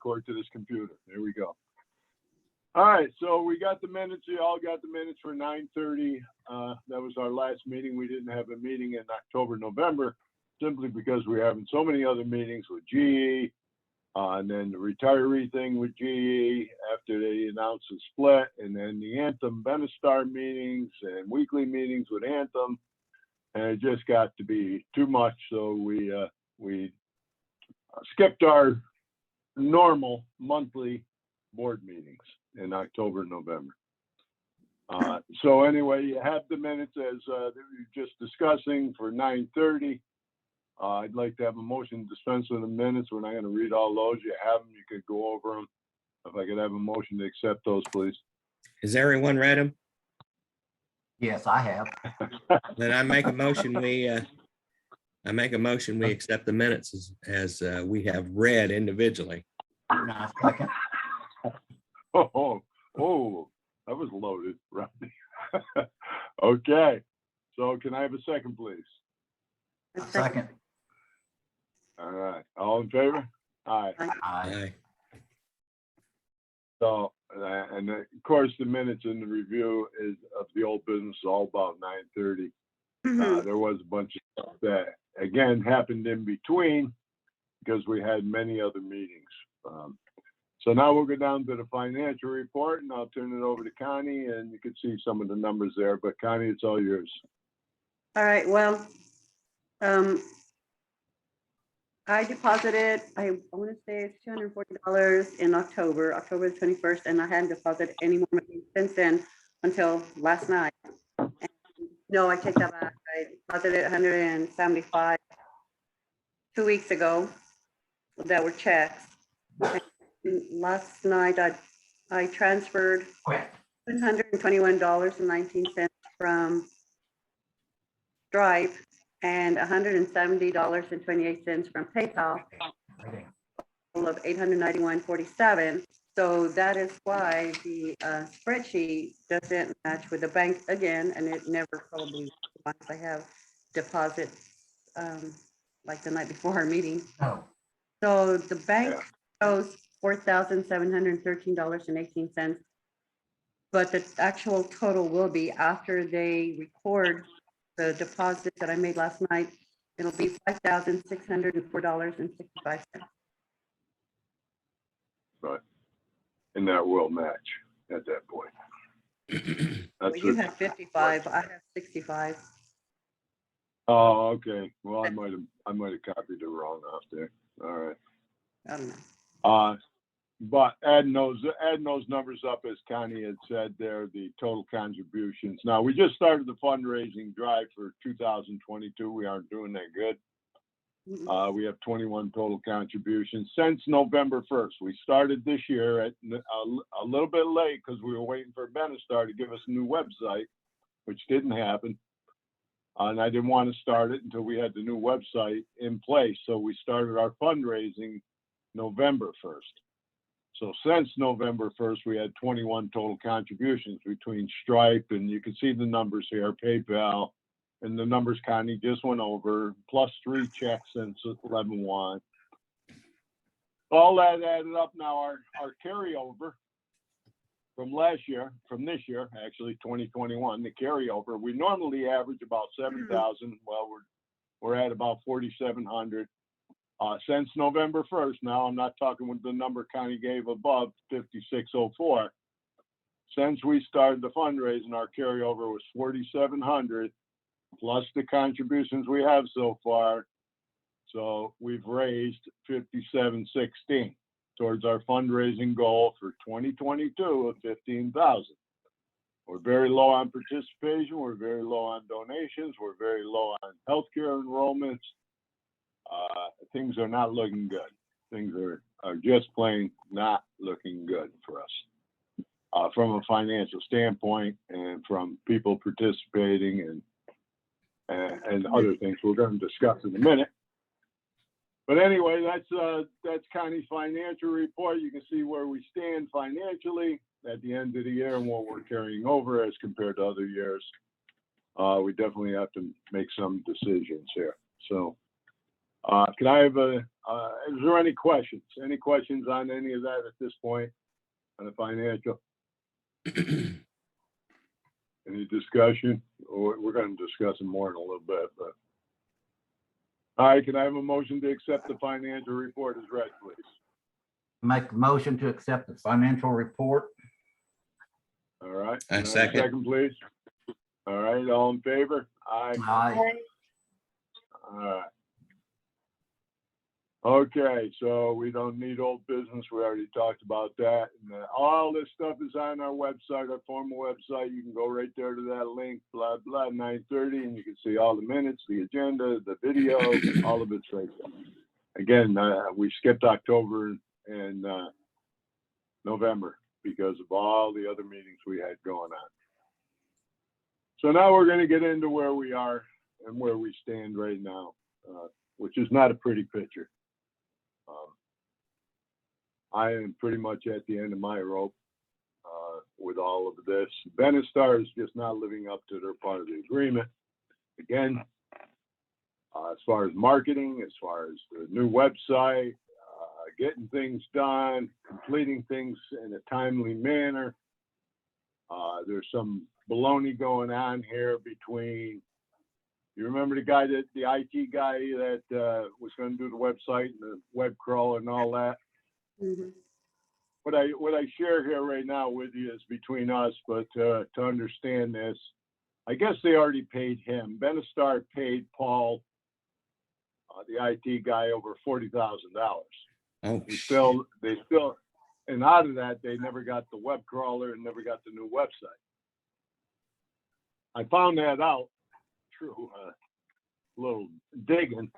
record to this computer. There we go. All right, so we got the minutes. You all got the minutes for 9:30. That was our last meeting. We didn't have a meeting in October, November, simply because we're having so many other meetings with GE, and then the retiree thing with GE after they announced the split, and then the Anthem Benestar meetings and weekly meetings with Anthem, and it just got to be too much. So we skipped our normal monthly board meetings in October and November. So anyway, you have the minutes as we were just discussing for 9:30. I'd like to have a motion to dispense with the minutes. We're not going to read all those. You have them. You could go over them. If I could have a motion to accept those, please. Has everyone read them? Yes, I have. Then I make a motion, we accept the minutes as we have read individually. And I second. Oh, that was loaded, right? Okay. So can I have a second, please? Second. All right. All in favor? Aye. Aye. Aye. So, and of course, the minutes in the review is of the old business, all about 9:30. There was a bunch of stuff that, again, happened in between because we had many other meetings. So now we'll go down to the financial report, and I'll turn it over to Connie, and you can see some of the numbers there. But Connie, it's all yours. All right, well, I deposited, I want to say it's $240 in October the 21st, and I hadn't deposited any more money since then until last night. And no, I take that back. I deposited 175 2 weeks ago that were checks. And last night, I transferred $121.19 from Stripe and $170.28 from PayPal, of $891.47. So that is why the spreadsheet doesn't match with the bank again, and it never probably once I have deposits like the night before our meeting. Oh, So the bank shows $4,713.18, but the actual total will be after they record the deposit that I made last night. It'll be $5,604.65. Right. And that will match at that point. Well, you have 55, I have 65. Oh, okay. Well, I might have copied it wrong off there. All right. I don't know. But adding those numbers up, as Connie had said there, the total contributions. Now, we just started the fundraising drive for 2022. We aren't doing that good. We have 21 total contributions since November 1st. We started this year at a little bit late because we were waiting for Benestar to give us a new website, which didn't happen. And I didn't want to start it until we had the new website in place. So we started our fundraising November 1st. So since November 1st, we had 21 total contributions between Stripe, and you can see the numbers here, PayPal, and the numbers Connie just went over, plus 3 checks since 11/1. All that added up now, our carryover from this year, actually 2021, the carryover, we normally average about 7,000. Well, we're at about 4,700. Since November 1st, now I'm not talking with the number Connie gave above, 5,604. Since we started the fundraising, our carryover was 4,700 plus the contributions we have so far. So we've raised 5,716 towards our fundraising goal for 2022 of 15,000. We're very low on participation. We're very low on donations. We're very low on healthcare enrollments. Things are not looking good. Things are just plain not looking good for us from a financial standpoint and from people participating and other things we're going to discuss in a minute. But anyway, that's Connie's financial report. You can see where we stand financially at the end of the year and what we're carrying over as compared to other years. We definitely have to make some decisions here. So Can I have is there any questions? Any questions on any of that at this point on the financial? Any discussion? We're going to discuss it more in a little bit, but. All right, can I have a motion to accept the financial report as read, please? Make a motion to accept the financial report. All right. I Can have a second. Second, please. All right, all in favor? Aye. Aye. All right. Okay, so we don't need old business. We already talked about that. And all this stuff is on our website, our formal website. You can go right there to that link, blah, blah, 9:30, and you can see all the minutes, the agenda, the video, all of it's right there. Again, we skipped October and November because of all the other meetings we had going on. So now we're going to get into where we are and where we stand right now, which is not a pretty picture. I am pretty much at the end of my rope with all of this. Benestar is just not living up to their part of the agreement. Again, as far as marketing, as far as the new website, getting things done, completing things in a timely manner. There's some baloney going on here between, you remember the guy the IT guy that was going to do the website and the web crawler and all that? Mhm. What I share here right now with you is between us, but to understand this, I guess they already paid him. Benestar paid Paul, the IT guy, over $40,000. Oh, They still, and out of that, they never got the web crawler and never got the new website. I found that out through a little digging.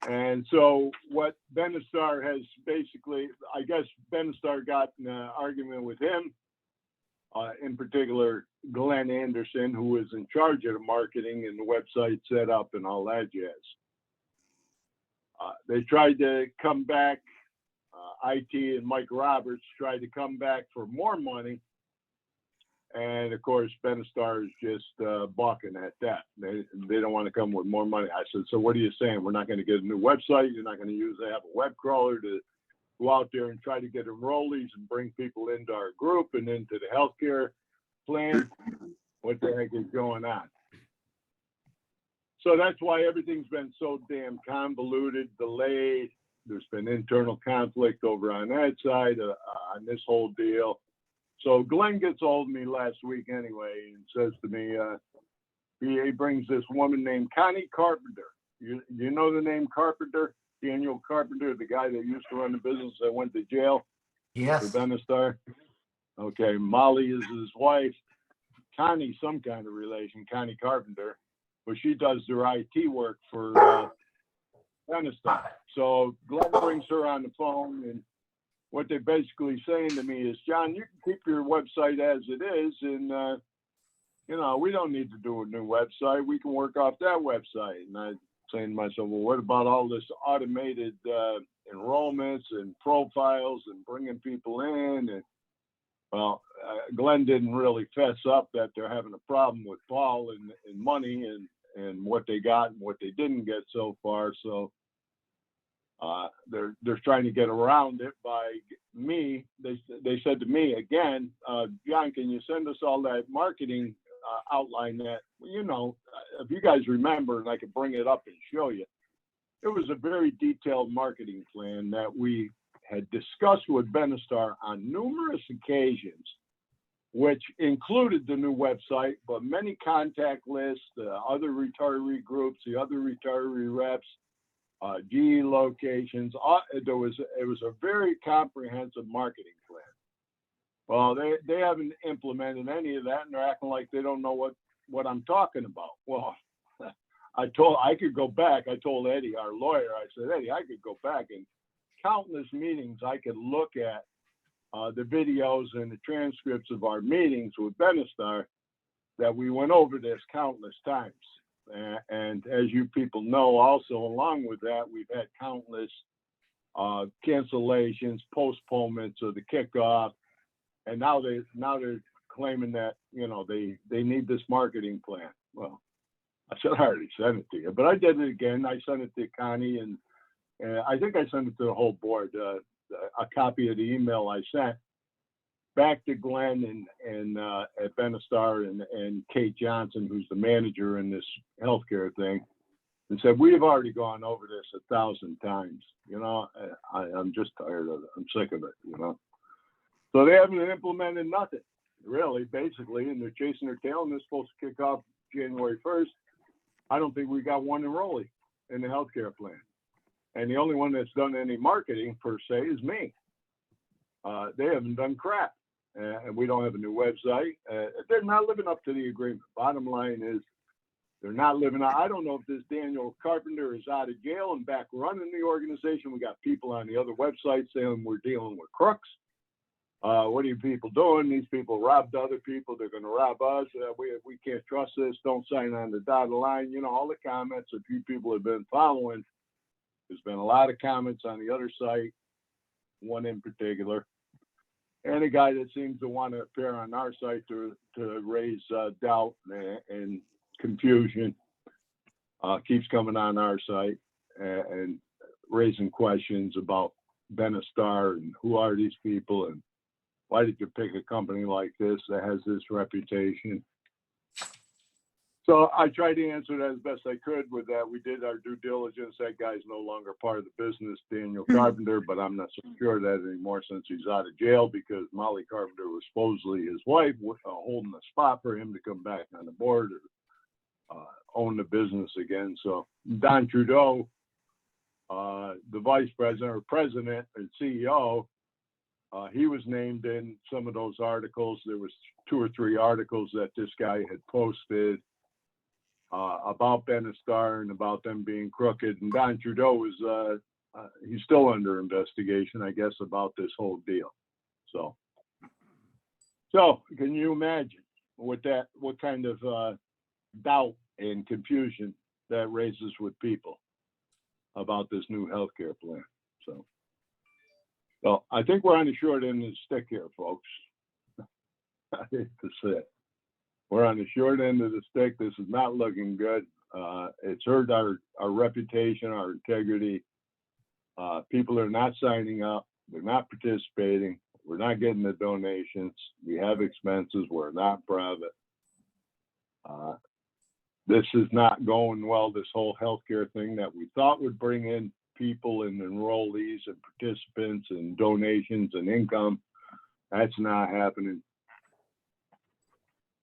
And so what Benestar has basically, I guess Benestar got in an argument with him, in particular, Glenn Anderson, who was in charge of the marketing and the website setup and all that jazz. They tried to come back, IT and Mike Roberts tried to come back for more money. And of course, Benestar is just balking at that. They don't want to come with more money. I said, so what are you saying? We're not going to get a new website. You're not going to have a web crawler to go out there and try to get enrollees and bring people into our group and into the healthcare plan. What the heck is going on? So that's why everything's been so damn convoluted, delayed. There's been internal conflict over on that side on this whole deal. So Glenn gets hold of me last week anyway and says to me, he brings this woman named Connie Carpenter. You know the name Carpenter? Daniel Carpenter, the guy that used to run the business that went to jail Yes. for Benestar? Okay, Molly is his wife. Connie, some kind of relation, Connie Carpenter, but she does their IT work for Benestar. So Glenn brings her on the phone, and what they're basically saying to me is, John, you can keep your website as it is, and we don't need to do a new website. We can work off that website. And I'm saying to myself, well, what about all this automated enrollments and profiles and bringing people in? And well, Glenn didn't really fess up that they're having a problem with Paul and money and what they got and what they didn't get so far. So they're trying to get around it by me. They said to me again, John, can you send us all that marketing outline that, if you guys remember, and I could bring it up and show you, it was a very detailed marketing plan that we had discussed with Benestar on numerous occasions, which included the new website, but many contact lists, the other retiree groups, the other retiree reps, GE locations. It was a very comprehensive marketing plan. Well, they haven't implemented any of that, and they're acting like they don't know what I'm talking about. Well, I could go back. I told Eddie, our lawyer, I said, Eddie, I could go back and countless meetings. I could look at the videos and the transcripts of our meetings with Benestar that we went over this countless times. And as you people know, also along with that, we've had countless cancellations, postponements of the kickoff, and now they're claiming that they need this marketing plan. Well, I said, I already sent it to you, but I did it again. I sent it to Connie and I think I sent it to the whole board, a copy of the email I sent back to Glenn and at Benestar and Kate Johnson, who's the manager in this healthcare thing, and said, we've already gone over this 1,000 times. You know, I'm just tired of it. I'm sick of it, you know. So they haven't implemented nothing, really, basically, and they're chasing their tail, and they're supposed to kick off January 1st. I don't think we got one enrollee in the healthcare plan. And the only one that's done any marketing per se is me. They haven't done crap. And we don't have a new website. They're not living up to the agreement. Bottom line is they're not living up. I don't know if this Daniel Carpenter is out of jail and back running the organization. We got people on the other website saying we're dealing with crooks. What are you people doing? These people robbed other people. They're going to rob us. We can't trust this. Don't sign on the dotted line. You know, all the comments a few people have been following. There's been a lot of comments on the other site, one in particular, and a guy that seems to want to appear on our site to raise doubt and confusion keeps coming on our site and raising questions about Benestar and who are these people and why did you pick a company like this that has this reputation? So I tried to answer that as best I could with that. We did our due diligence. That guy's no longer part of the business, Daniel Carpenter, but I'm not so sure of that anymore since he's out of jail because Molly Carpenter was supposedly his wife, holding a spot for him to come back on the board or own the business again. So Don Trudeau, the vice president or president and CEO, he was named in some of those articles. There was 2 or 3 articles that this guy had posted about Benestar and about them being crooked. And Don Trudeau was, he's still under investigation, I guess, about this whole deal. So can you imagine what kind of doubt and confusion that raises with people about this new healthcare plan? So I think we're on the short end of the stick here, folks. I hate to say it. We're on the short end of the stick. This is not looking good. It's hurt our reputation, our integrity. People are not signing up. They're not participating. We're not getting the donations. We have expenses. We're not private. This is not going well, this whole healthcare thing that we thought would bring in people and enrollees and participants and donations and income. That's not happening.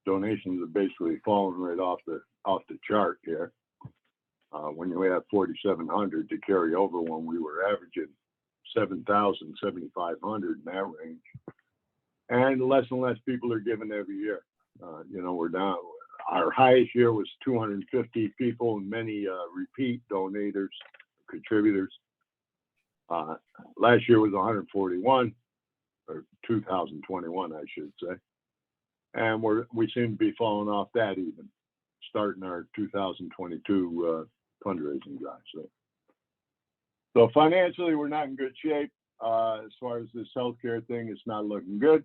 Donations are basically falling right off the chart here. When you have 4,700 to carry over when we were averaging 7,000, 7,500 in that range. And less people are giving every year. We're down. Our highest year was 250 people and many repeat donators, contributors. Last year was 141, or 2021, I should say. And we seem to be falling off that even, starting our 2022 fundraising drive. So financially, we're not in good shape. As far as this healthcare thing, it's not looking good.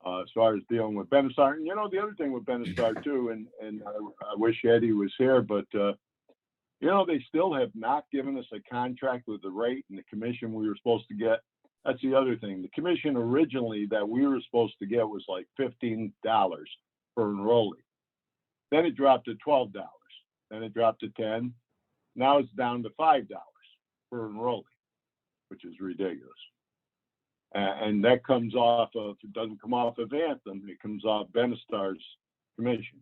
As far as dealing with Benestar, and the other thing with Benestar too, and I wish Eddie was here, but they still have not given us a contract with the rate and the commission we were supposed to get. That's the other thing. The commission originally that we were supposed to get was like $15 per enrollee. Then it dropped to $12. Then it dropped to $10. Now it's down to $5 per enrollee, which is ridiculous. And that comes off of, it doesn't come off of Anthem, it comes off Benestar's commission.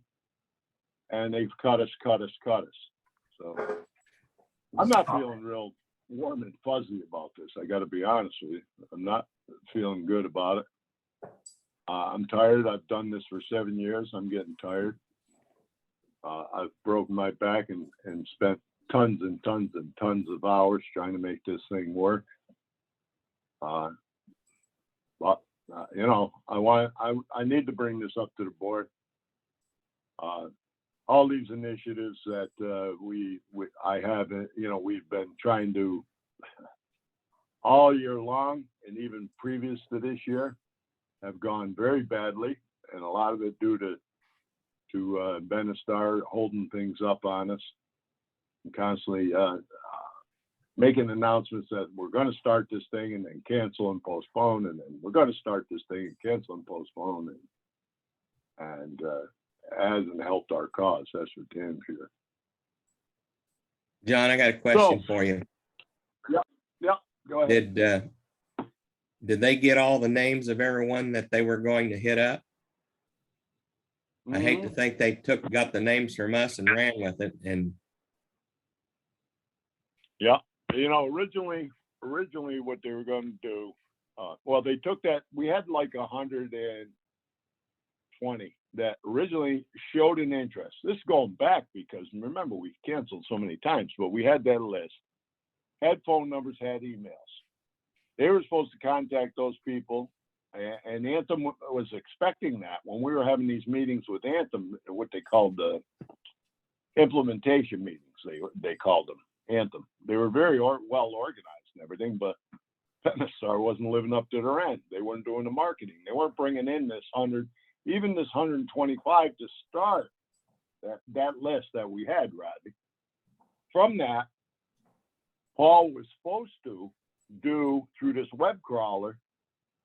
And they've cut us. So I'm not feeling real warm and fuzzy about this. I got to be honest with you. I'm not feeling good about it. I'm tired. I've done this for 7 years. I'm getting tired. I've broken my back and spent tons and tons and tons of hours trying to make this thing work. But I need to bring this up to the board. All these initiatives that I have, we've been trying to all year long, and even previous to this year, have gone very badly, and a lot of it due to to Benestar holding things up on us and constantly making announcements that we're going to start this thing and then cancel and postpone, and then we're going to start this thing and cancel and postpone, and hasn't helped our cause. That's for damn sure. John, I got a question for you. Go ahead. Did they get all the names of everyone that they were going to hit up? I hate to think they got the names from us and ran with it. And Yeah, you know, originally what they were going to do, well, they took that, we had like 120 that originally showed an interest. This is going back because remember, we've canceled so many times, but we had that list, had phone numbers, had emails. They were supposed to contact those people, and Anthem was expecting that when we were having these meetings with Anthem, what they called the implementation meetings, they called them Anthem. They were very well organized and everything, but Benestar wasn't living up to their end. They weren't doing the marketing. They weren't bringing in this 100, even this 125 to start that list that we had, Rodney. From that, Paul was supposed to do through this web crawler,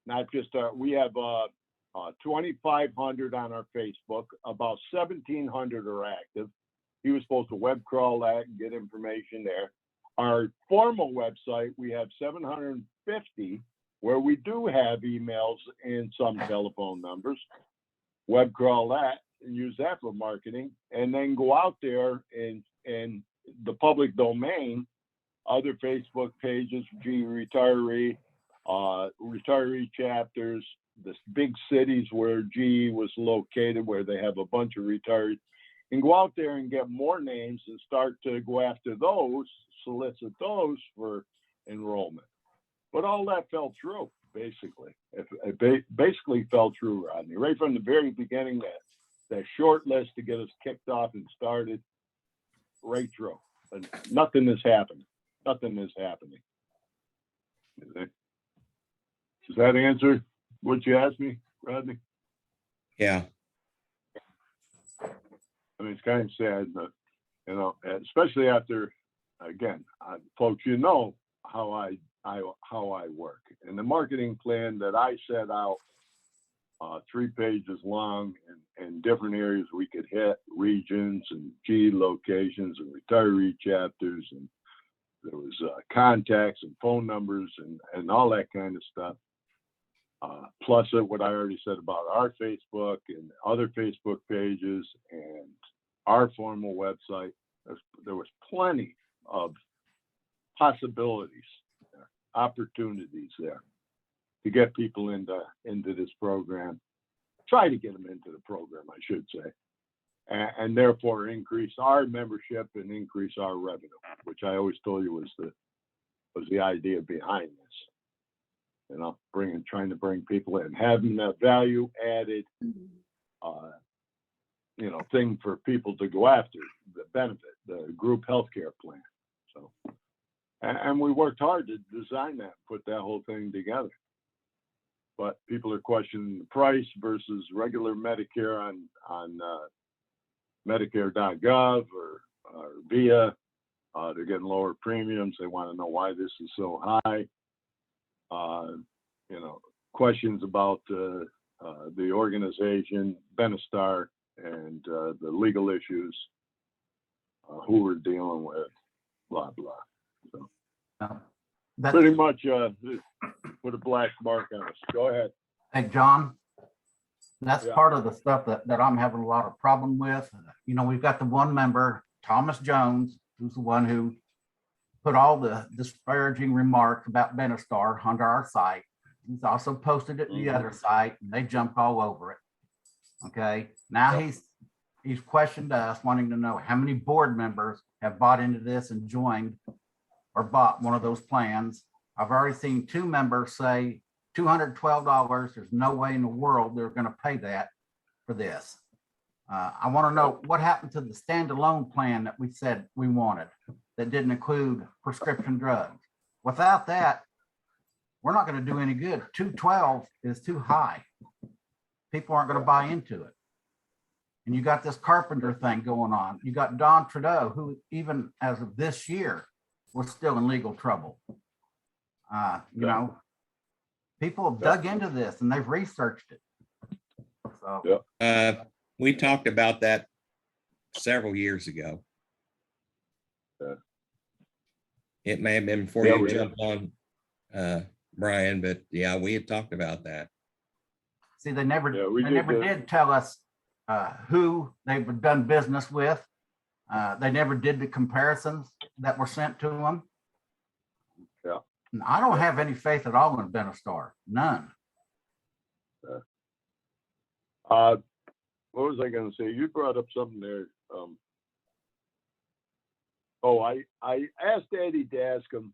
not just we have 2,500 on our Facebook, about 1,700 are active. He was supposed to web crawl that and get information there. Our formal website, we have 750 where we do have emails and some telephone numbers. Web crawl that and use that for marketing, and then go out there and the public domain, other Facebook pages, retiree chapters, the big cities where GE was located, where they have a bunch of retirees, and go out there and get more names and start to go after those, solicit those for enrollment. But all that fell through, basically. It basically fell through, Rodney, right from the very beginning, that short list to get us kicked off and started, right through. And nothing is happening. Nothing is happening. Does that answer what you asked me, Rodney? yeah, I mean, it's kind of sad, but, you know, especially after, again, folks, you know how I work. And the marketing plan that I set out, 3 pages long, and different areas we could hit, regions and G locations and retiree chapters, and there was contacts and phone numbers and all that kind of stuff. Plus what I already said about our Facebook and other Facebook pages and our formal website. There was plenty of possibilities, opportunities there to get people into this program, try to get them into the program, I should say, and therefore increase our membership and increase our revenue, which I always told you was the idea behind this. You know, trying to bring people in, having that value added, you know, thing for people to go after, the benefit, the group healthcare plan. So, and we worked hard to design that, put that whole thing together. But people are questioning the price versus regular Medicare on Medicare.gov or via. They're getting lower premiums. They want to know why this is so high. You know, questions about the organization, Benestar, and the legal issues, who we're dealing with, blah, blah. So pretty much put a black mark on us. Go ahead. Hey, John, that's Yeah. part of the stuff that I'm having a lot of problem with. You know, we've got the one member, Thomas Jones, who's the one who put all the disparaging remarks about Benestar onto our site. He's also posted it to the other site, and they jumped all over it. Okay, now he's questioned us, wanting to know how many board members have bought into this and joined or bought one of those plans. I've already seen 2 members say $212. There's no way in the world they're going to pay that for this. I want to know what happened to the standalone plan that we said we wanted that didn't include prescription drugs. Without that, we're not going to do any good. 212 is too high. People aren't going to buy into it. And you got this Carpenter thing going on. You got Don Trudeau, who even as of this year was still in legal trouble. You know, people have dug into this and they've researched it. So Yeah. We talked about that several years ago. Yeah. It may have been before Yeah, you we- jumped on, Brian, but yeah, we had talked about that. see, they never Yeah, we they did did tell us who they've done business with. They never did the comparisons that were sent to them. Yeah. And I don't have any faith at all in Benestar, none. What was I gonna say? You brought up something there. I asked Eddie to ask him,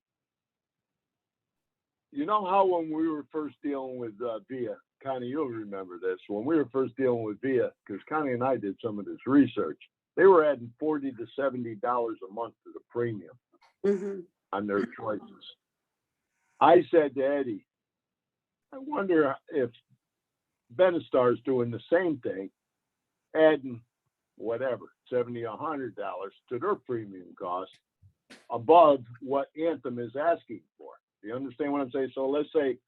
you know how when we were first dealing with Via, Connie, you'll remember this, when we were first dealing with Via, because Connie and I did some of this research, they were adding $40 to $70 a month to the premium Mhm. on their choices. I said to Eddie, I wonder if Benestar is doing the same thing, adding whatever, $70, $100 to their premium cost above what Anthem is asking for. Do you understand what I'm saying? So let's say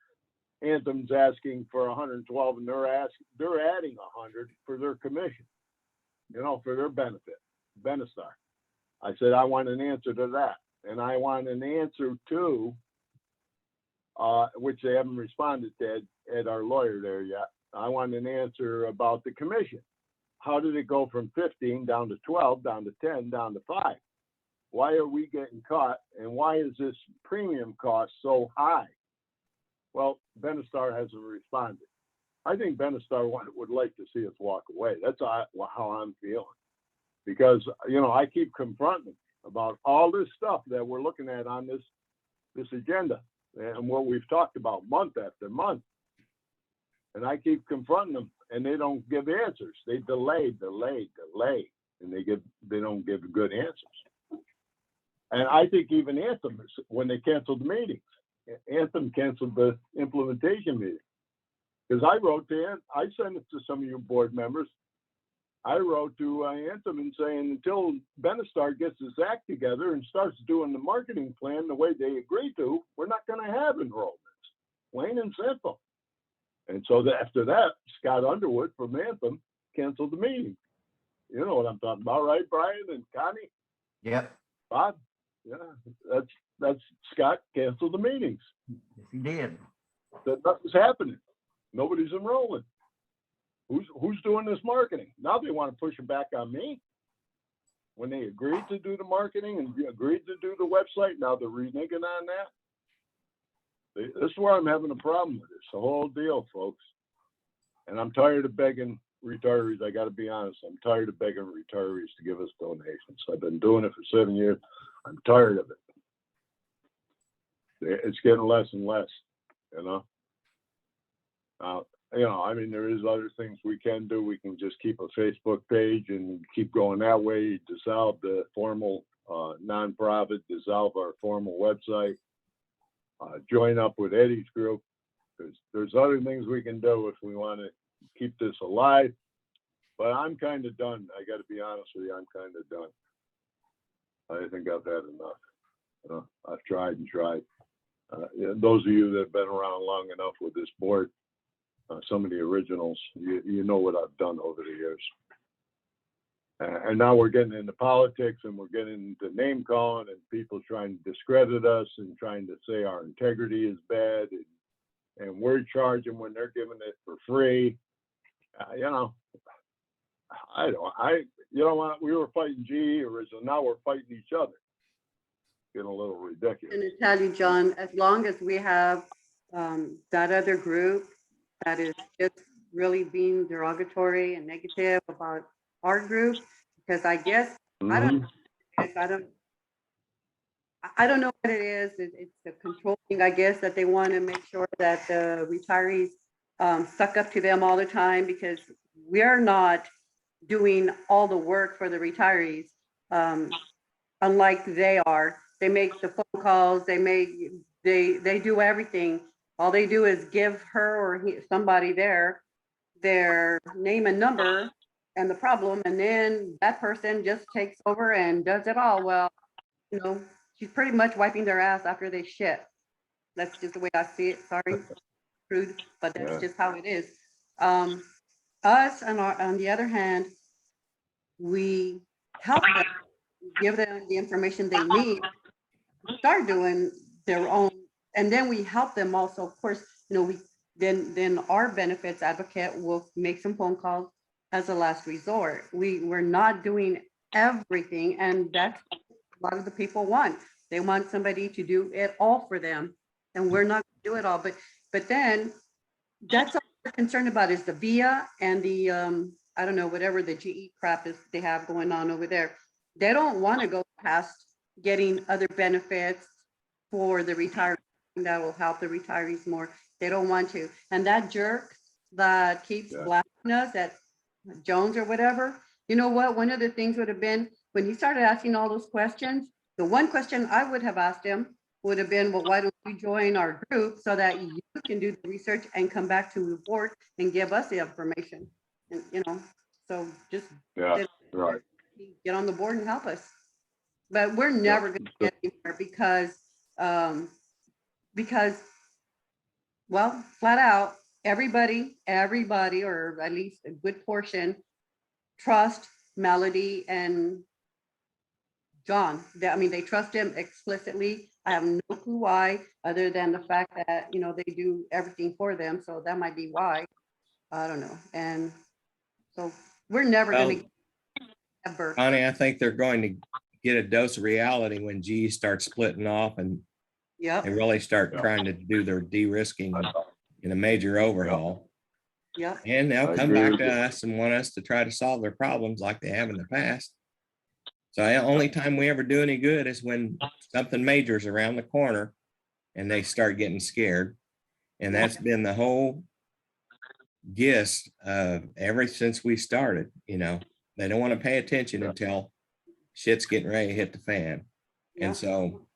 Anthem's asking for 112 and they're adding 100 for their commission, you know, for their benefit, Benestar. I said, I want an answer to that. And I want an answer to, which they haven't responded to Ed, our lawyer there yet. I want an answer about the commission. How did it go from 15 down to 12, down to 10, down to 5? Why are we getting caught? And why is this premium cost so high? Well, Benestar hasn't responded. I think Benestar would like to see us walk away. That's how I'm feeling. Because, you know, I keep confronting them about all this stuff that we're looking at on this agenda and what we've talked about month after month. And I keep confronting them and they don't give answers. They delay, and they don't give good answers. And I think even Anthem, when they canceled the meetings, Anthem canceled the implementation meeting. Because I sent it to some of you board members. I wrote to Anthem and saying, until Benestar gets his act together and starts doing the marketing plan the way they agreed to, we're not going to have enrollments. Plain and simple. And so after that, Scott Underwood from Anthem canceled the meeting. You know what I'm talking about, right, Brian and Connie? Yep, Bob? Yeah, that's Scott canceled the meetings. yes, he did. That nothing's happening. Nobody's enrolling. Who's doing this marketing? Now they want to push it back on me. When they agreed to do the marketing and agreed to do the website, now they're reneging on that. This is where I'm having a problem with this, the whole deal, folks. And I'm tired of begging retirees. I got to be honest. I'm tired of begging retirees to give us donations. I've been doing it for 7 years. I'm tired of it. It's getting less and less, you know. I mean, there is other things we can do. We can just keep a Facebook page and keep going that way, dissolve the formal nonprofit, dissolve our formal website, join up with Eddie's group. There's other things we can do if we want to keep this alive. But I'm kind of done. I got to be honest with you. I'm kind of done. I think I've had enough. I've tried and tried. Those of you that have been around long enough with this board, some of the originals, you know what I've done over the years. And now we're getting into politics and we're getting into name calling and people trying to discredit us and trying to say our integrity is bad and we're charging when they're giving it for free. We were fighting GE originally, now we're fighting each other. Getting a little ridiculous. I'm going to tell you, John, as long as we have that other group that is just really being derogatory and negative about our group, because I guess I don't know what it is. It's the controlling, I guess, that they want to make sure that the retirees suck up to them all the time, because we are not doing all the work for the retirees, unlike they are. They make the phone calls, they do everything. All they do is give her or somebody their name and number, and the problem, and then that person just takes over and does it all. Well, she's pretty much wiping their ass after they shit. That's just the way I see it. Sorry, crude, but that's Yeah. just how it is. Us, on the other hand, we help them, give them the information they need, start doing their own, and then we help them also. Of course, we then our benefits advocate will make some phone calls as a last resort. We're not doing everything, and that's a lot of the people want. They want somebody to do it all for them, and we're not gonna do it all. But then that's all we're concerned about is the VIA and the I don't know, whatever the GE crap is they have going on over there. They don't want to go past getting other benefits for the retirees that will help the retirees more. They don't want to. And that jerk that keeps Yeah. blasting us at Jones or whatever, you know what? One of the things would have been when he started asking all those questions, the one question I would have asked him would have been, well, why don't you join our group so that you can do the research and come back to the board and give us the information? And, so just Yeah, right. get on the board and help us. But we're never going to get anywhere because, well, flat out, everybody, or at least a good portion, trust Melody and John. They trust him explicitly. I have no clue why, other than the fact that, they do everything for them. So that might be why. I don't know. And so we're never Well, going to ever. Connie, I think they're going to get a dose of reality when GE starts splitting off and Yep. they really start Yeah. trying to do their de-risking in a major overhaul. Yep. And they'll I come agree back with to you. us and want us to try to solve their problems like they have in the past. So the only time we ever do any good is when something major is around the corner and they start getting scared. And that's been the whole gist ever since we started. They don't want to pay attention until shit's getting ready to hit the fan. Yeah. And so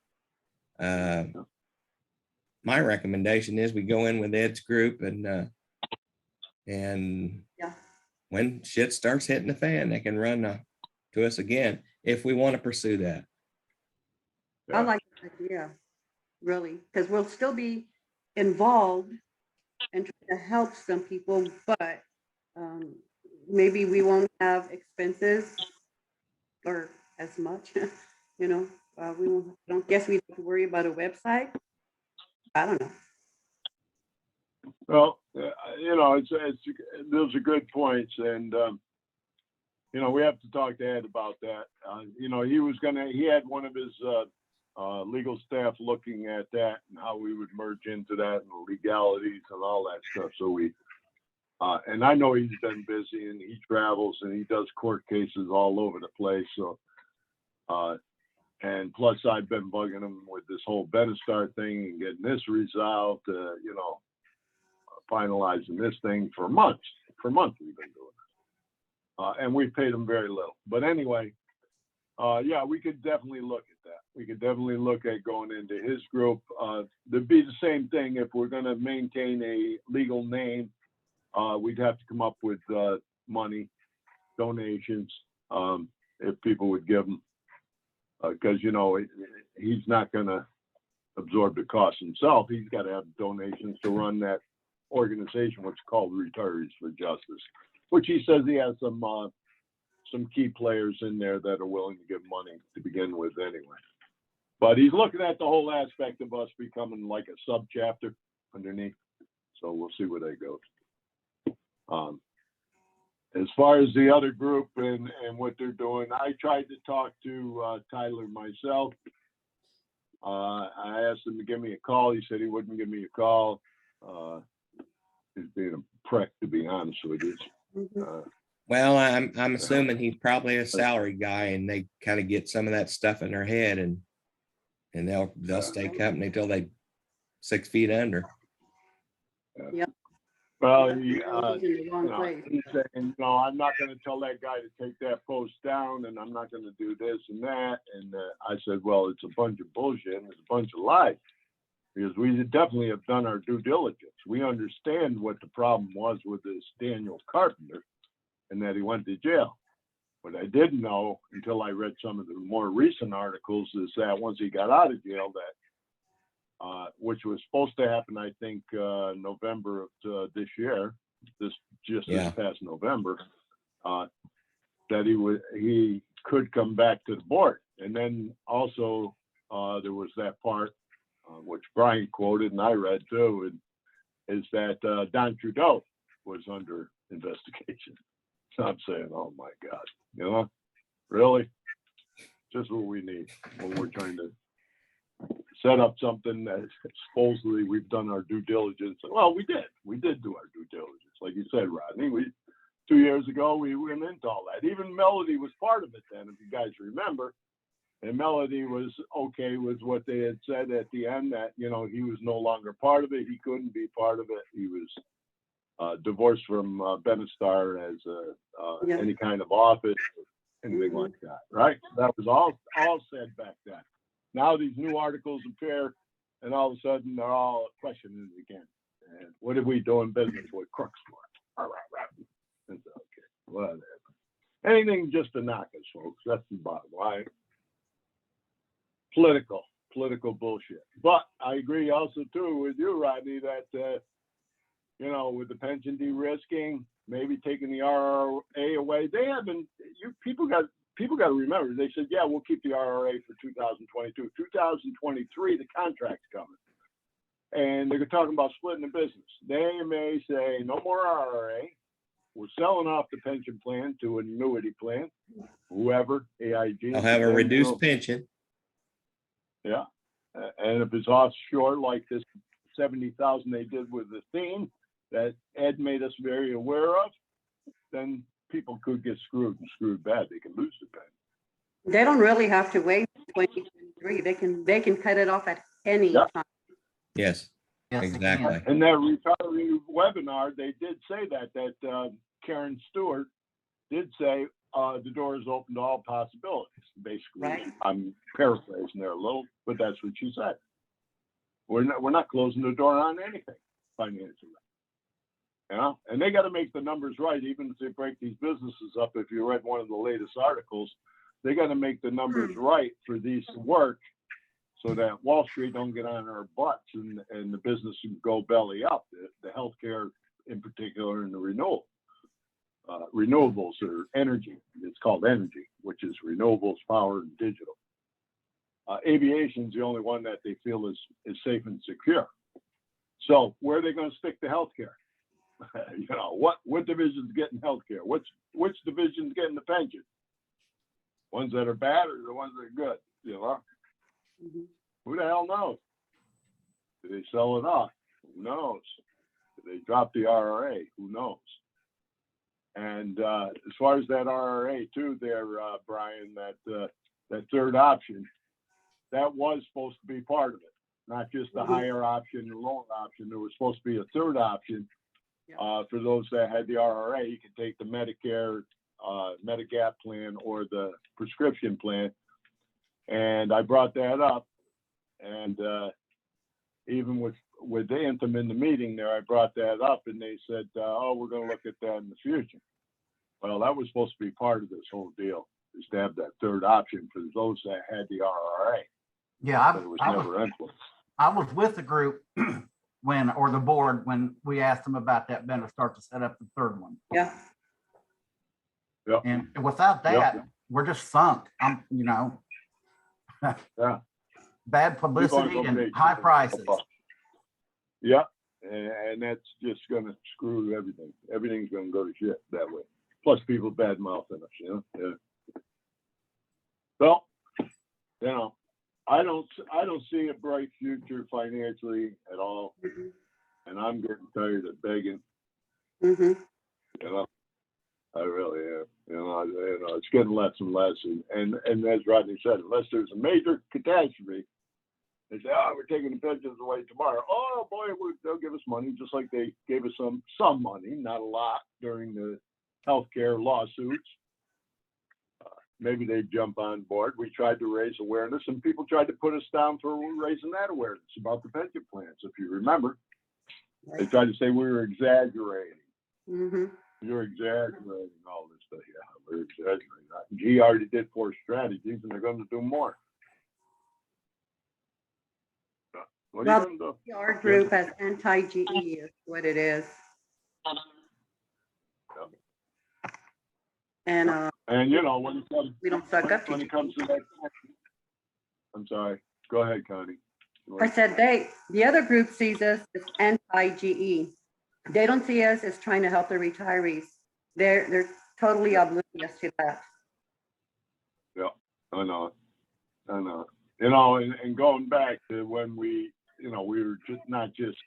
my recommendation is we go in with Ed's group and Yeah. when shit starts hitting the fan, they can run to us again if we want to pursue that. I like that idea, really, because we'll still be involved and try to help some people, but maybe we won't have expenses or as much, we don't guess we have to worry about a website. I don't know. Well, those are good points, and we have to talk to Ed about that. He had one of his legal staff looking at that and how we would merge into that and the legalities and all that stuff. So and I know he's been busy and he travels and he does court cases all over the place. So, and plus I've been bugging him with this whole Benestar thing and getting this resolved, finalizing this thing for months. For months we've been doing it. And we paid him very little. But anyway, we could definitely look at that. We could definitely look at going into his group. There'd be the same thing if we're going to maintain a legal name. We'd have to come up with money, donations, if people would give them. Because, he's not going to absorb the cost himself. He's got to have donations to run that organization, what's called Retirees for Justice, which he says he has some key players in there that are willing to give money to begin with anyway. But he's looking at the whole aspect of us becoming like a sub-chapter underneath. So we'll see where that goes. As far as the other group and what they're doing, I tried to talk to Tyler myself. I asked him to give me a call. He said he wouldn't give me a call. He's being a prick, to be honest with you. Well, I'm assuming he's probably a salary guy and they kind of get some of that stuff in their head and they'll stay company till they 6 feet under. Yep. Well, He's in the wrong place. he's saying, I'm not going to tell that guy to take that post down, and I'm not going to do this and that. And I said, well, it's a bunch of bullshit and it's a bunch of lies, because we definitely have done our due diligence. We understand what the problem was with this Daniel Carpenter. and that he went to jail. What I didn't know until I read some of the more recent articles is that once he got out of jail, that which was supposed to happen, I think, November of this year, this Yeah. past November, that he could come back to the board. And then also there was that part which Brian quoted and I read too, is that Don Trudeau was under investigation. So I'm saying, oh my God, you know, really? Just what we need when we're trying to set up something that supposedly we've done our due diligence. Well, we did do our due diligence. Like you said, Rodney, 2 years ago, we went into all that. Even Melody was part of it then, if you guys remember. And Melody was okay with what they had said at the end, that, you know, he was no longer part of it. He couldn't be part of it. He was divorced from Benestar as any kind of office, anything like that, right? That was all said back then. Now these new articles appear, and all of a sudden they're all questioning it again. And what are we doing business with crooks for? All right. It's okay, whatever. Anything just to knock us, folks. That's the bottom line. Political bullshit. But I agree also too with you, Rodney, that you know, with the pension de-risking, maybe taking the RRA away, they haven't. People got to remember. They said, yeah, we'll keep the RRA for 2022, 2023. The contract's coming, and they're talking about splitting the business. They may say no more RRA. We're selling off the pension plan to an annuity plan. Whoever AIG. They'll have a reduced pension. Yeah, and if it's offshore like this 70,000 they did with the theme that Ed made us very aware of, then people could get screwed and screwed bad. They can lose the pension. They don't really have to wait 2023. They can cut it off at any time. Yes, Yes, they exactly. In that retiree webinar, they did say that Karen Stewart did say the door is open to all possibilities. Basically, Right. I'm paraphrasing there a little, but that's what she said. We're not closing the door on anything financially. You know, and they got to make the numbers right, even if they break these businesses up. If you read one of the latest articles, they got to make the numbers right for these to work, so that Wall Street don't get on our butts and the business can go belly up. The healthcare in particular, and the renewables or energy. It's called energy, which is renewables, power, and digital. Aviation's the only one that they feel is safe and secure. So where are they going to stick the healthcare? You know, what division's getting healthcare? Which division's getting the pension? Ones that are bad or the ones that are good? You know, who the hell knows? Do they sell it off? Who knows? Do they drop the RRA? Who knows? And as far as that RRA too, there, Brian, that third option, that was supposed to be part of it, not just the higher option and lower option. There was supposed to be a third option for those that had the RRA. You could take the Medicare, Medigap plan or the prescription plan. And I brought that up, and even with Anthem in the meeting there, I brought that up, and they said, "Oh, we're going to look at that in the future." Well, that was supposed to be part of this whole deal, is to have that third option for those that had the RRA. Yeah, But it was never implemented. I was with the group or the board when we asked them about that Benestar to set up the third one. Yeah. Yeah. And without that, Yeah. we're just sunk. You know, Yeah. bad publicity and high prices. Yeah, and that's just going to screw everything. Everything's going to go to shit that way. Plus, people bad mouthing us, you know. Yeah. Well, you know, I don't see a bright future financially at all, and I'm getting tired of begging. You know, I really am. You know, it's getting less and less, and as Rodney said, unless there's a major catastrophe, they say, "Oh, we're taking the pensions away tomorrow." Oh boy, they'll give us money, just like they gave us some money, not a lot, during the healthcare lawsuits. Maybe they jump on board. We tried to raise awareness, and people tried to put us down for raising that awareness about the pension plans. If you remember, they tried to say we were exaggerating. You're exaggerating all yeah, we're exaggerating. G already did 4 strategies and they're gonna do more. What are you gonna do? Our group as anti-GE is what it is. And And you know, when it comes, we don't suck up to when it GE. comes to that, I'm sorry, go ahead, Connie. I said the other group sees us as anti-GE. They don't see us as trying to help the retirees. They're totally oblivious to that. Yeah, I know. You know, and going back to when we, you know, we were just not just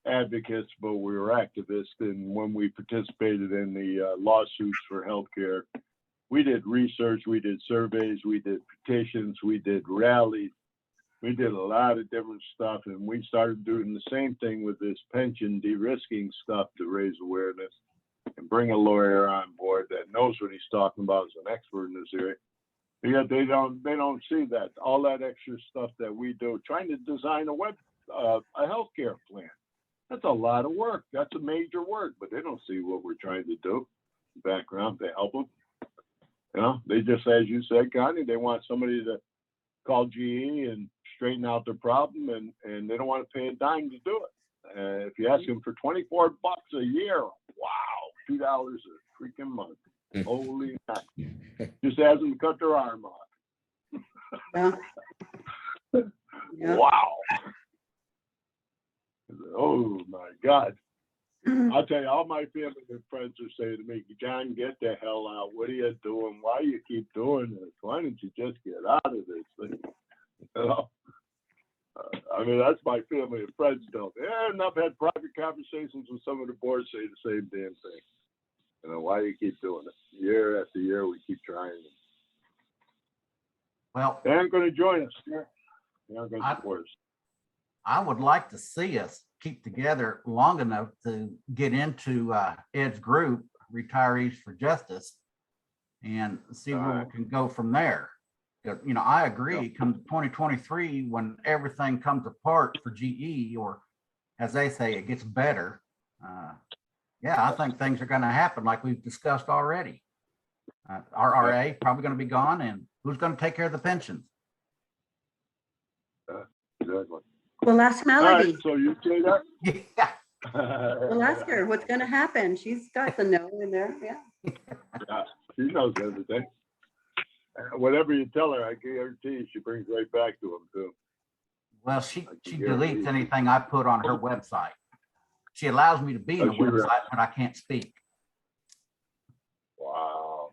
advocates, but we were activists. And when we participated in the lawsuits for healthcare, we did research, we did surveys, we did petitions, we did rallies, we did a lot of different stuff. And we started doing the same thing with this pension de-risking stuff to raise awareness and bring a lawyer on board that knows what he's talking about, is an expert in this area. Yet they don't see that, all that extra stuff that we do, trying to design a healthcare plan. That's a lot of work. That's a major work, but they don't see what we're trying to do. Background to help them. You know, they just, as you said, Connie, they want somebody to call GE and straighten out their problem, and they don't want to pay a dime to do it. If you ask them for $24 a year, wow, $2 a freaking month. Holy heck. Just ask them to cut their arm off. Yeah. Yeah. Wow. Oh my God. I'll tell you, all my family and friends are saying to me, John, get the hell out. What are you doing? Why you keep doing this? Why don't you just get out of this thing? You know? I mean, that's my family and friends don't. Yeah, and I've had private conversations with some of the boards say the same damn thing. You know, why you keep doing it? Year after year, we keep trying. Well, They aren't going to join us. They aren't going to support us. I would like to see us keep together long enough to get into Ed's group, Retirees for Justice, and see where we can go from there. You know, I agree, come 2023, when everything comes apart for GE, or as they say, it gets better. Yeah, I think things are going to happen like we've discussed already. RRA probably going to be gone, and who's going to take care of the pensions? Exactly. We'll ask All right, Melody. so you say that? Yeah. We'll ask her what's going to happen. She's got the know in there. Yeah. Yeah, she knows everything. Whatever you tell her, I guarantee she brings right back to him too. Well, she deletes anything I put on her website. She allows me to be in the website, but I can't speak. Wow.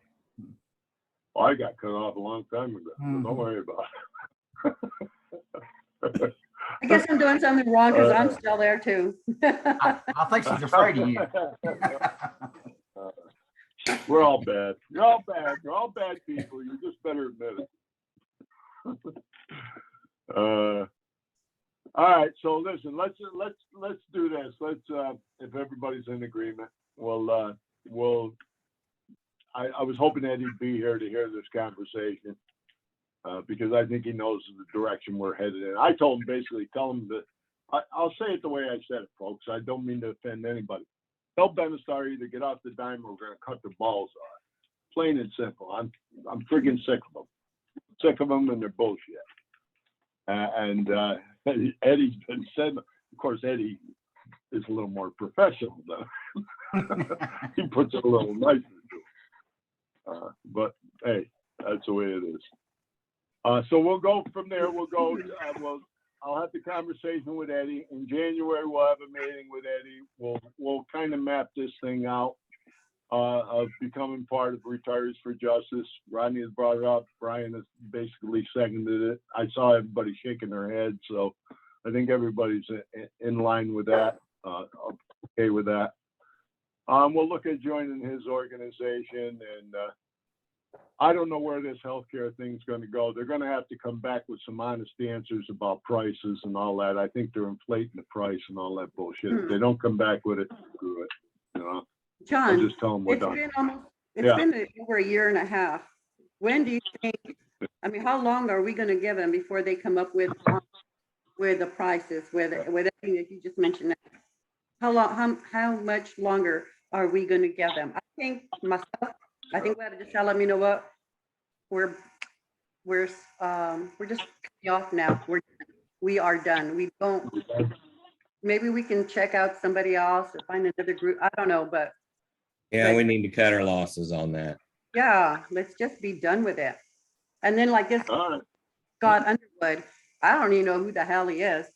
Well, I got cut off a long time ago. So don't worry about it. I guess I'm doing something wrong because I'm still there too. I think she's afraid of you. We're all bad. You're all bad. You're all bad people. You just better admit it. All right. So listen, let's do this. Let's if everybody's in agreement, I was hoping Eddie'd be here to hear this conversation because I think he knows the direction we're headed in. I told him basically, tell him that I'll say it the way I said it, folks. I don't mean to offend anybody. Tell Benistar either get off the dime or we're going to cut their balls off. Plain and simple. I'm freaking sick of them. Sick of them and their bullshit. And Eddie's been said, of course, Eddie is a little more professional though. He puts it a little nicer to it. But hey, that's the way it is. So we'll go from there. I'll have the conversation with Eddie. In January, we'll have a meeting with Eddie. We'll kind of map this thing out of becoming part of Retirees for Justice. Rodney has brought it up. Brian has basically seconded it. I saw everybody shaking their head, so I think everybody's in line with that, okay with that. We'll look at joining his organization, and I don't know where this healthcare thing's going to go. They're going to have to come back with some honest answers about prices and all that. I think they're inflating the price and all that bullshit. If they don't come back with it, screw it. You know, John, I'll just tell them we're done. It's been over a year and a half. When do you think, I mean, how long are we going to give them before they come up with the prices, with everything that you just mentioned? How much longer are we gonna give them? I think myself, I think we ought to just tell them, you know what? We're, we're just cutting you off now. We are done. We don't, maybe we can check out somebody else or find another group. I don't know, but Yeah, we need to cut our losses on that. yeah, let's just be done with it. And then like this All right. Scott Underwood, I don't even know who the hell he is,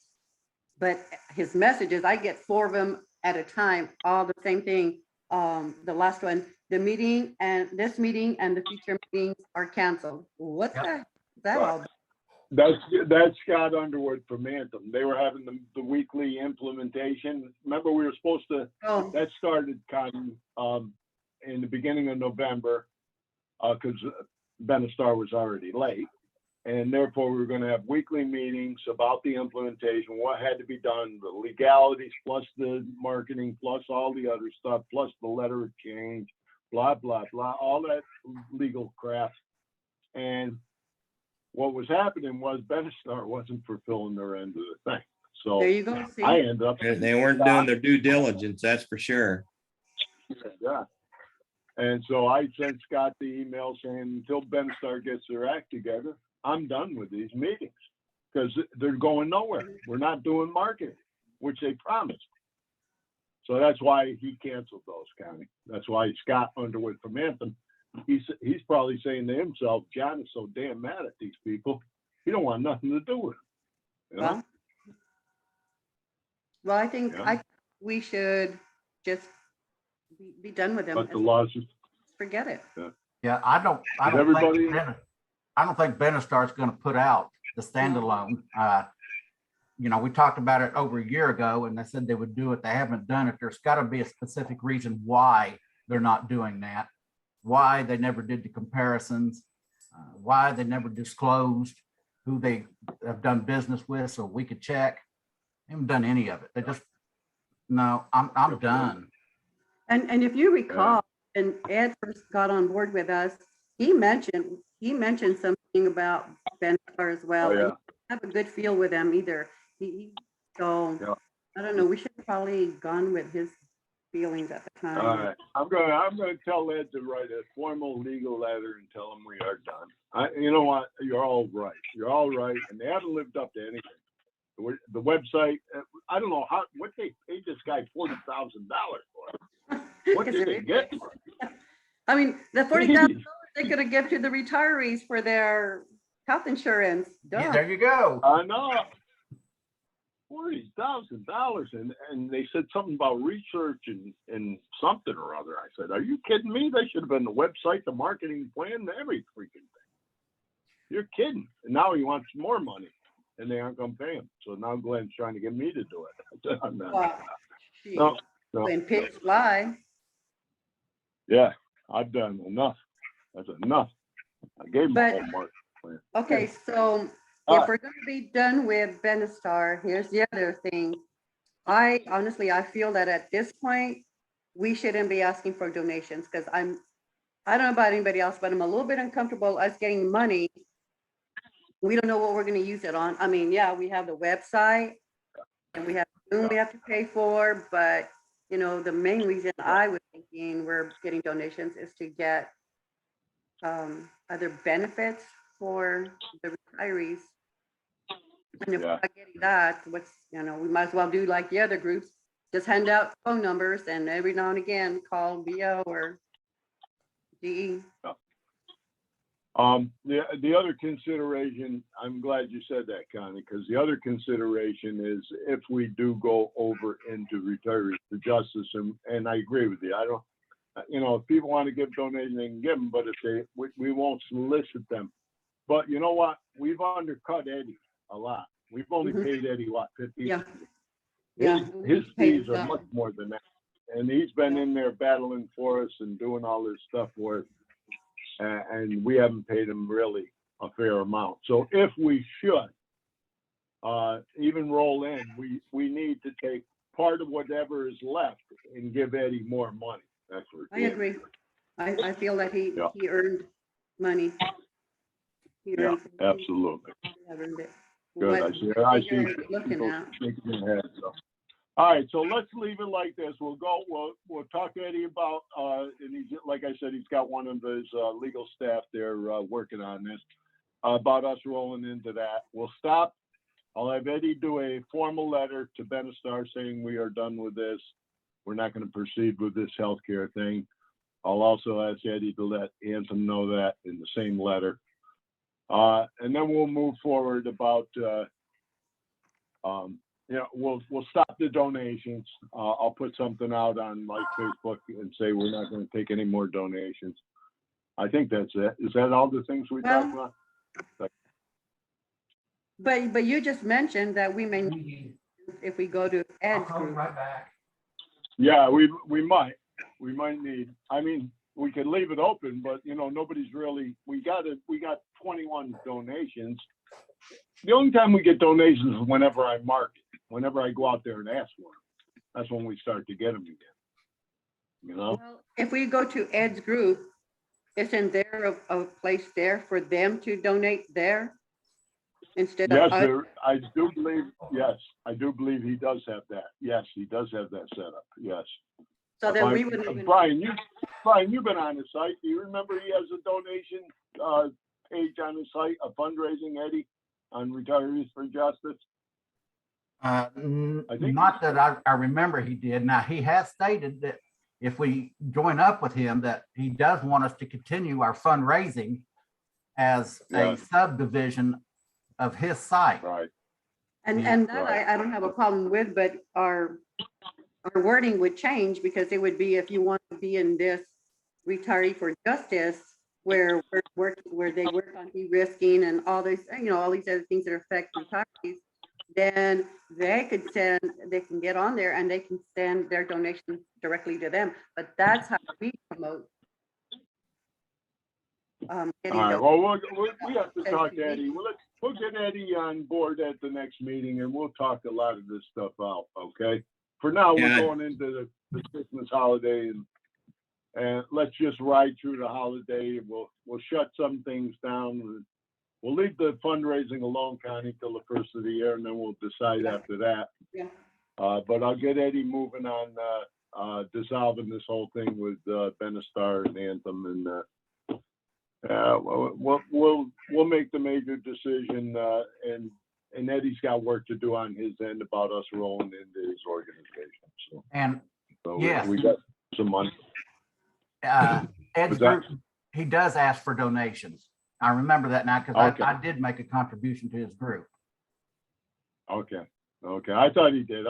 but his messages, I get 4 of them at a time, all the same thing. The last one, the meeting and this meeting and the future meetings are canceled. What the heck is that all about? That's Scott Underwood from Anthem. They were having the weekly implementation. Remember, we were supposed to, Oh, that started kind of in the beginning of November, because Benestar was already late. And therefore, we were going to have weekly meetings about the implementation, what had to be done, the legalities, plus the marketing, plus all the other stuff, plus the letter of change, blah, blah, blah, all that legal crap. And what was happening was Benestar wasn't fulfilling their end of the thing. So there you go. See, I ended up. They weren't doing their due diligence, that's for sure. Yeah. And so I sent Scott the email saying, until Benestar gets their act together, I'm done with these meetings because they're going nowhere. We're not doing marketing, which they promised. So that's why he canceled those, Connie. That's why Scott Underwood from Anthem, he's probably saying to himself, John is so damn mad at these people. He don't want nothing to do with them. You know? well, I think Yeah. we should just be done with them. But the laws is Forget it. Yeah, I don't everybody- think Benestar's gonna put out the standalone. You know, we talked about it over a year ago and they said they would do it. They haven't done it. There's gotta be a specific reason why they're not doing that. Why they never did the comparisons, why they never disclosed who they have done business with so we could check. They haven't done any of it. They just, no, I'm done. And if you recall, and Ed first got on board with us, he mentioned something about Benestar as well. Oh, yeah. And he didn't have a good feel with them either. So Yeah. I don't know. We should have probably gone with his feelings at the time. All right, I'm gonna tell Ed to write a formal legal letter and tell him we are done. You know what? You're all right. You're all right, and they haven't lived up to anything. The website, I don't know what they paid this guy $40,000 for. What did they get? I mean, the $40,000 they could have given to the retirees for their health insurance. Yeah, Duh. there you go. I know. $40,000, and they said something about research and something or other. I said, "Are you kidding me? They should have been the website, the marketing plan, every freaking thing." You're kidding. And now he wants more money, and they aren't going to pay him. So now Glenn's trying to get me to do it. I'm not. Wow. Gee. No, no. When pigs fly. Yeah, I've done enough. That's enough. I gave him But- a whole market plan. Okay, so if we're gonna be done with Benestar, here's the other thing. I honestly, I feel that at this point, we shouldn't be asking for donations because I don't know about anybody else, but I'm a little bit uncomfortable us getting money. We don't know what we're gonna use it on. I mean, yeah, we have the website and we have Zoom we have to pay for, but you know, the main reason I was thinking we're getting donations is to get other benefits for the retirees. And if we're Yeah. not getting that, we might as well do like the other groups, just hand out phone numbers and every now and again call VO or GE. The other consideration, I'm glad you said that, Connie, because the other consideration is if we do go over into retirees for justice, and I agree with you. I don't, if people want to give donations, they can give them, but if we won't solicit them. But you know what? We've undercut Eddie a lot. We've only Mhm. paid Eddie, what, 50? Yeah. Yeah. His Paid fees are some. much more than that. And he's been in there battling for us and doing all this stuff for us. And we haven't paid him really a fair amount. So if we should even roll in, we need to take part of whatever is left and give Eddie more money. That's what. I agree. I feel that he earned money. He Yeah, earned- absolutely. he earned it. Good. What I see figure are you people looking at? shaking their heads. So. All right, so let's leave it like this. We'll talk to Eddie about, and he's, like I said, he's got one of his legal staff there working on this, about us rolling into that. We'll stop. I'll have Eddie do a formal letter to Benestar saying we are done with this. We're not going to proceed with this healthcare thing. I'll also ask Eddie to let Anthem know that in the same letter. And then we'll move forward about, we'll stop the donations. I'll put something out on my Facebook and say we're not going to take any more donations. I think that's it. Is that all the things we talked about? But you just mentioned that we may, if we go to Ed's group. back. Yeah, we might need, I mean, we could leave it open, but nobody's really, we got 21 donations. The only time we get donations is whenever I market, whenever I go out there and ask for them. That's when we start to get them again. Well, if we go to Ed's group, isn't there a place there for them to donate there? Instead Yes, of us? I do believe he does have that. Yes, he does have that set up. Yes. So then we wouldn't even. Brian, you've been on the site. Do you remember he has a donation page on the site, a fundraising, Eddie, on Retirees for Justice? Not that I remember he did. Now, he has stated that if we join up with him, that he does want us to continue our fundraising as a subdivision of his site. Right. And that Right. I don't have a problem with, but our wording would change because it would be if you want to be in this retiree for justice, where they work on de-risking and all this, all these other things that affect retirees, then they can get on there and they can send their donations directly to them. But that's how we promote. All right, well, we have to talk to Eddie. We'll get Eddie on board at the next meeting and we'll talk a lot of this stuff out, okay? For now, Yeah. we're going into the Christmas holiday and let's just ride through the holiday. We'll shut some things down. We'll leave the fundraising alone, Connie, till the first of the year, and then we'll decide after that. Yeah. But I'll get Eddie moving on dissolving this whole thing with Benestar and Anthem, and we'll make the major decision. And Eddie's got work to do on his end about us rolling into his organization. And So yes. we got some money. Ed's Was that- group, he does ask for donations. I remember that now because Okay. I did make a contribution to his group. Okay. I thought he did.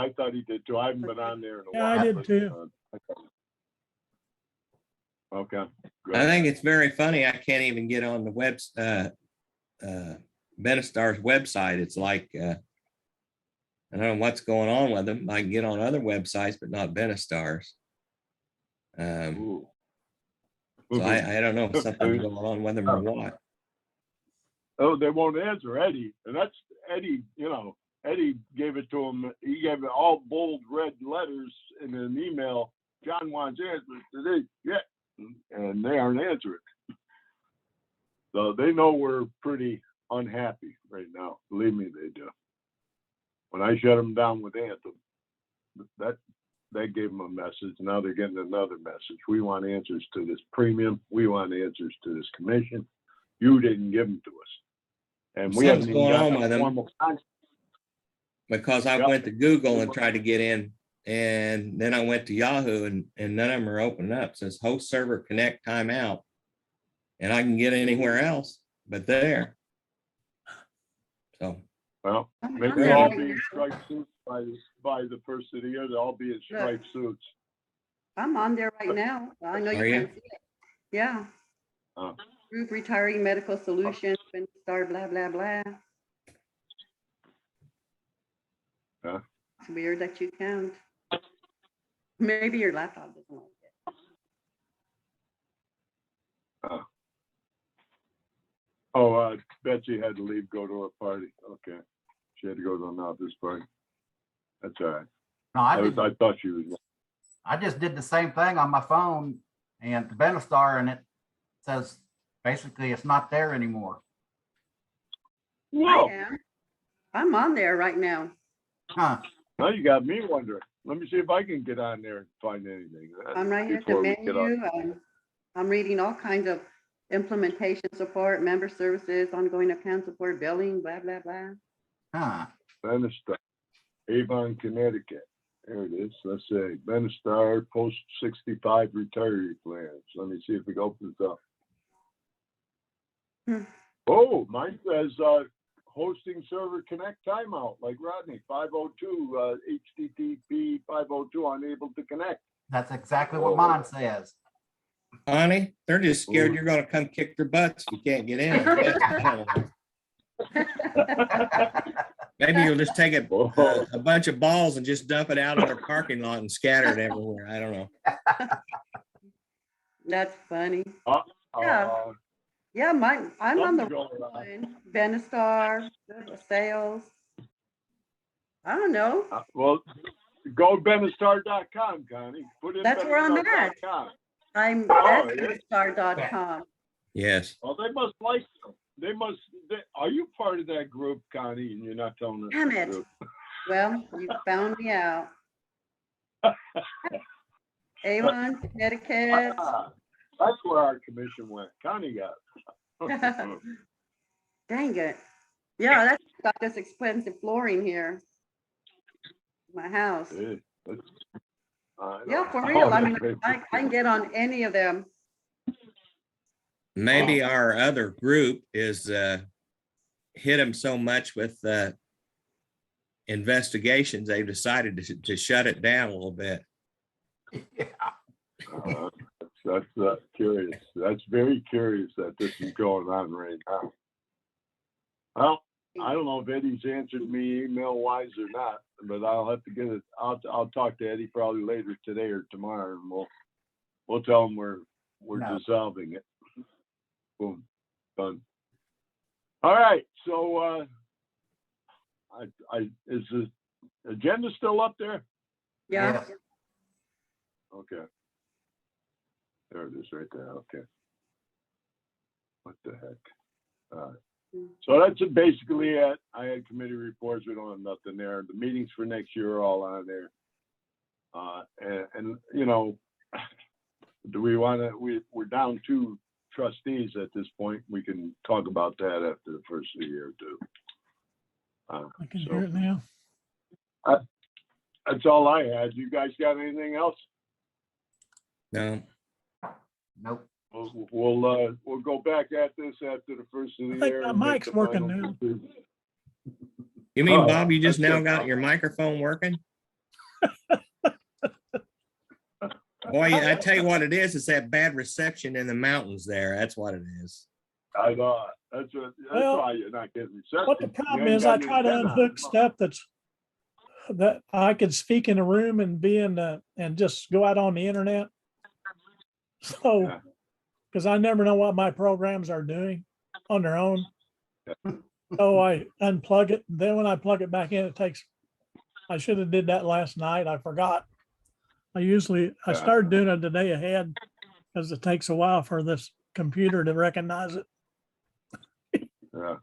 Too. I haven't been on there in a Yeah, while. I did but, too. Okay. Good. I think it's very funny. I can't even get on the Benestar's website. It's like, I don't know what's going on with them. I can get on other websites, but not Benestar's. Ooh. So I don't know if something's going on with them or what. Oh, they won't answer Eddie, and that's Eddie. Eddie gave it to him. He gave it all bold red letters in an email. John wants answers today, and they aren't answering. So they know we're pretty unhappy right now. Believe me, they do. When I shut them down with Anthem, that gave them a message. Now they're getting another message. We want answers to this premium. We want answers to this commission. You didn't give them to us. And we haven't Something's even going got on a with them. formal contract. Because I Yep. went to Google and tried to get in, and then I went to Yahoo and none of them are opening up. It says host server connect timeout. And I can get anywhere else but there. So Well, I'm maybe on they'll there all right be in now. striped suits by the first of the year. They'll all be in striped suits. I'm on there right now. I know you Are you? can see it. Yeah. Oh. Group Retiree Medical Solutions, Benestar, blah, blah, blah. Huh? It's weird that you can't. Maybe your laptop doesn't like it. Betsy had to leave, go to a party. Okay. She had to go to an office party. That's all right. No, I thought she was. I just did the same thing on my phone and the Benestar, and it says basically it's not there anymore. Whoa, I am. I'm on there right now. Huh? now you got me wondering. Let me see if I can get on there and find anything. I'm right here at the before we get on. menu. I'm reading all kinds of implementation support, member services, ongoing account support, billing, blah, blah, blah. Huh. Benestar, Avon, Connecticut. There it is. Let's say Benestar post 65 retiree plans. Let me see if it opens up. Hmm. Oh, mine says hosting server connect timeout like Rodney 502 HTTP 502 unable to connect. That's exactly what mine says. Connie, they're just scared Ooh. you're gonna come kick their butts if you can't get in. I guess. I don't know. Maybe you'll just take a bunch of balls and just dump it out on their parking lot and scatter it everywhere. I don't know. That's funny. Uh, Yeah, I'm on the something going on. one. Benestar, sales. I don't know. Well, go benestar.com, Connie. Put in That's where I'm at. benestar.com. I'm Oh, at it is? benestar.com. Yes. Well, they must like them. Are you part of that group, Connie, and you're not telling us? Damn the it. truth? Well, you found me out. Avon, Connecticut. Ah, that's where our commission went. Connie got it. Dang it. Yeah, that's got this expensive flooring here. My house. Yeah, that's- I Yeah, know. for real. I mean, Okay. I can get on any of them. Maybe our other group is hit them so much with investigations, they've decided to shut it down a little bit. Yeah. That's curious. That's very curious that this is going on right now. Well, I don't know if Eddie's answered me email wise or not, but I'll have to get it. I'll talk to Eddie probably later today or tomorrow, and we'll tell him we're No. dissolving it. Boom, done. All right, so is the agenda still up there? Yeah. Yes. Okay. There it is right there, okay. What the heck? All right. So that's basically it. I had committee reports, we don't have nothing there. The meetings for next year are all on there. And you know, do we wanna, we're down 2 trustees at this point. We can talk about that after the first of the year too. I can So- hear it now. That's all I had. You guys got anything else? No, Nope. We'll go back at this after the first of the I think year. my and make mic's the working final now. decision. you mean, Oh, Bob, you just that's now good. got your microphone working? Boy, I tell you what it is, it's that bad reception in the mountains there. That's what it is. I know. That's Well, why you're not getting reception. What the You problem ain't is, got I any try to antenna on unhook the stuff that I could speak in a room and be in the, and just go out on the internet. So, Yeah. because I never know what my programs are doing on their own. So I unplug it. Then when I plug it back in, it takes, I should have did that last night. I forgot. I Yeah. started doing it the day ahead because it takes a while for this computer to recognize it. Yeah.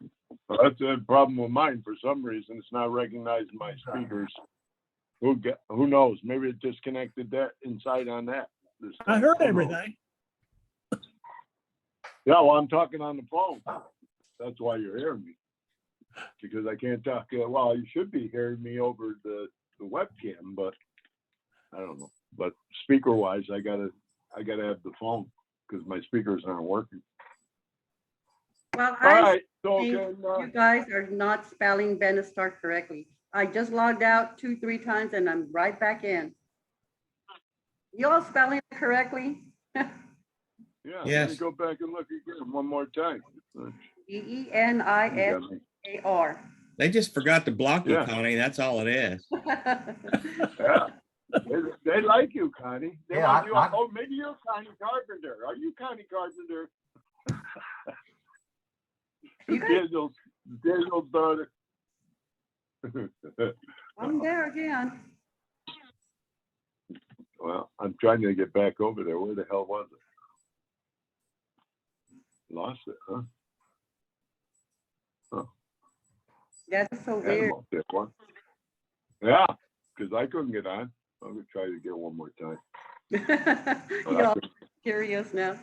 Well, that's a problem with mine. For some reason, it's not recognizing my speakers. Who knows? Maybe it disconnected that inside on that. this I time. heard Who knows? everything. Yeah, well, I'm talking on the phone. That's why you're hearing me. Because I can't talk, well, you should be hearing me over the webcam, but I don't know. But speaker wise, I gotta have the phone because my speakers aren't working. Well, All I right, so think can, you guys are not spelling Benestar correctly. I just logged out 2-3 times and I'm right back in. You all spelling it correctly? yeah, let me Yes. go back and look again one more time. You Benistar. got me. They just forgot to block you, Yeah. Connie. That's all it is. Yeah. They like you, Connie. They Yeah, want you. I- Oh, maybe you're Connie Carpenter. Are you Connie Carpenter? You guys- Daniel's daughter. I'm there again. Well, I'm trying to get back over there. Where the hell was it? Lost it, huh? That's so Had 'em weird. up there, what? Yeah, because I couldn't get on. I'm gonna try to get one more time. You're all curious now.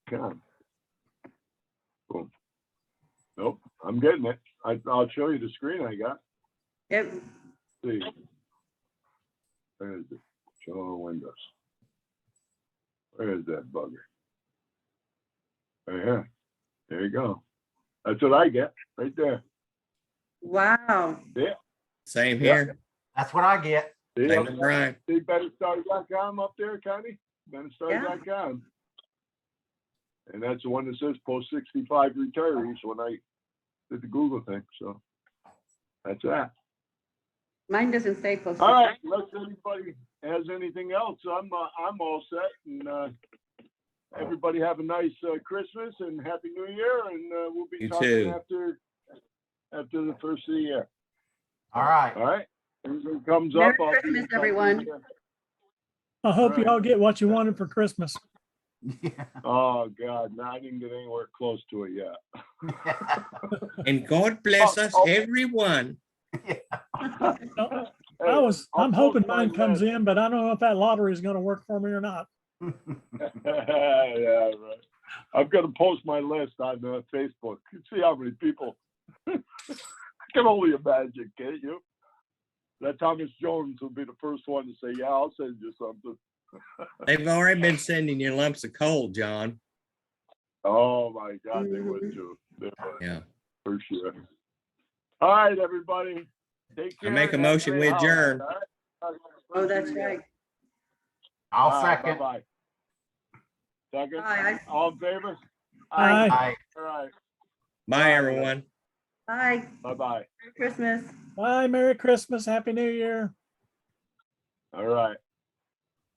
.com. Boom. Nope, I'm getting it. I'll show you the screen I got. Yep. See. Where is it? Show Windows. Where is that bugger? Right here. There you go. That's what I get, right there. Wow. Same Yeah. here. That's what I get. See, Same up as there? Brian. See betterstars.com up there, Connie? Betterstars.com. And that's the one that says post 65 retirees when I did the Google thing, so that's that. Mine doesn't say posted. All right, unless anybody has anything else, I'm all set, and everybody have a nice Christmas and Happy New Year, and we'll be You talking too. after the first of the year. All right. All right, anything comes Merry up, I'll be in Christmas, touch with everyone. you. I hope Right. you all get what you wanted for Christmas. Yeah. Oh, God, no, I didn't get anywhere close to it yet. And God bless us, Oh. everyone. No, Hey, I'm I'll hoping post my mine comes list. in, but I don't know if that lottery is gonna work for me or not. Yeah, right. I'm gonna post my list on Facebook. See how many people. I can only imagine, can't you? That Thomas Jones will be the first one to say, "Yeah, I'll send you something." They've already been sending you lumps of coal, John. Oh my God, they would Mhm. too. They would, Yeah. for sure. All right, everybody. Take care. make a and have motion, great we adjourn. holidays, all right? Oh, that's right. I'll All right, second. Bye-bye. Second, Bye. all in favor? Aye. Aye. All right, Bye, Bye. everyone. Bye. bye-bye. Merry Christmas. Bye, Merry Christmas, Happy New Year. All right.